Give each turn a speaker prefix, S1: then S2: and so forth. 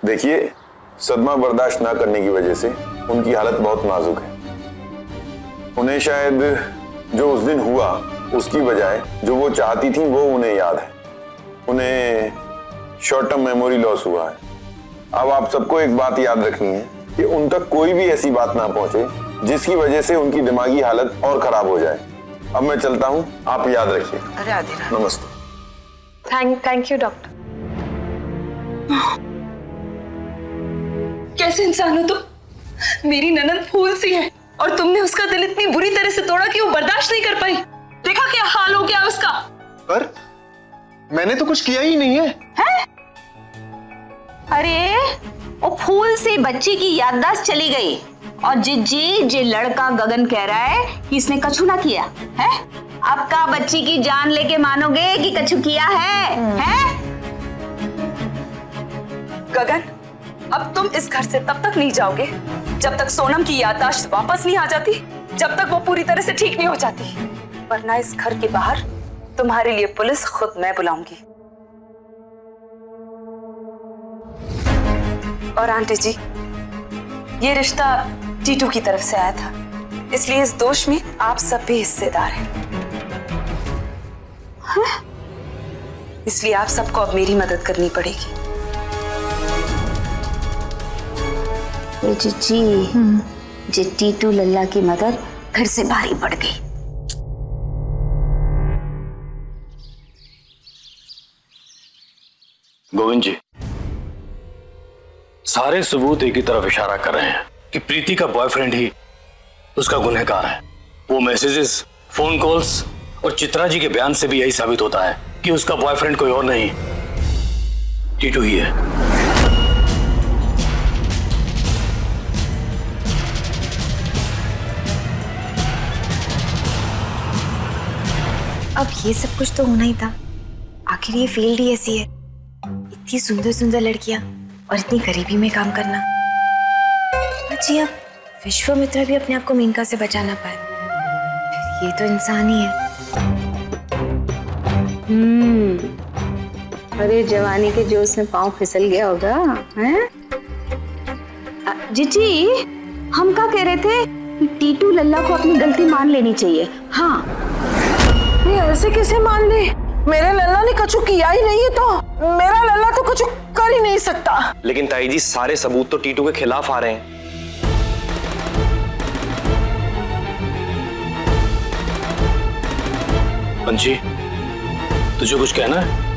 S1: देखिए, सदमा बर्दाश्त ना करने की वजह से उनकी हालत बहुत नाजुक है। उन्हें शायद जो उस दिन हुआ उसकी बजाय जो वो चाहती थी वो उन्हें याद है। उन्हें शॉर्ट टर्म मेमोरी लॉस हुआ है। अब आप सबको एक बात याद रखनी है कि उन तक कोई भी ऐसी बात ना पहुंचे जिसकी वजह से उनकी दिमागी हालत और खराब हो जाए। अब मैं चलता हूं, आप याद रखिए।
S2: राधे राधे।
S1: नमस्ते।
S3: Thank you doctor.
S2: कैसे इंसान हो तुम? मेरी ननद फूल सी है और तुमने उसका दिल इतनी बुरी तरह से तोड़ा कि वो बर्दाश्त नहीं कर पाई। देखा क्या हाल हो गया उसका?
S4: पर मैंने तो कुछ किया ही नहीं है।
S5: हैं? अरे वो फूल से बच्ची की याददाश्त चली गई और जे लड़का गगन कह रहा है कि इसने कछु ना किया है। अब का बच्ची की जान लेके मानोगे कि कछु किया है? हैं?
S2: गगन, अब तुम इस घर से तब तक नहीं जाओगे जब तक सोनम की याददाश्त वापस नहीं आ जाती, जब तक वो पूरी तरह से ठीक नहीं हो जाती। वरना इस घर के बाहर तुम्हारे लिए पुलिस खुद मैं बुलाऊंगी। और आंटी जी, ये रिश्ता टीटू की तरफ से आया था, इसलिए इस दोष में आप सब भी हिस्सेदार हैं। इसलिए आप सबको अब मेरी मदद करनी पड़ेगी।
S5: जी टीटू लल्ला की मदद घर से भारी पड़ गई।
S6: गोविंद जी, सारे सबूत एक ही तरफ इशारा कर रहे हैं कि प्रीति का बॉयफ्रेंड ही उसका गुनहगार है। वो मैसेजेस, फोन कॉल्स और चित्रा जी के बयान से भी यही साबित होता है कि उसका बॉयफ्रेंड कोई और नहीं, टीटू ही है।
S3: अब ये सब कुछ तो होना ही था। आखिर ये फील्ड ही ऐसी है, इतनी सुंदर सुंदर लड़कियां और इतनी गरीबी में काम करना। जी, अब विश्वामित्र भी अपने आप को मेनका से बचा ना पाए, फिर ये तो इंसान ही है।
S5: अरे जवानी के जोश में पाँव फिसल गया होगा, हैं? जीजी, हम क्या कह रहे थे कि टीटू लल्ला को अपनी गलती मान लेनी चाहिए। हाँ,
S7: ये ऐसे कैसे मान ले? मेरे लल्ला ने कछु किया ही नहीं है, तो मेरा लल्ला तो कुछ कर ही नहीं सकता।
S4: लेकिन ताई जी, सारे सबूत तो टीटू के खिलाफ आ रहे हैं।
S6: पंची, तुझे कुछ कहना है?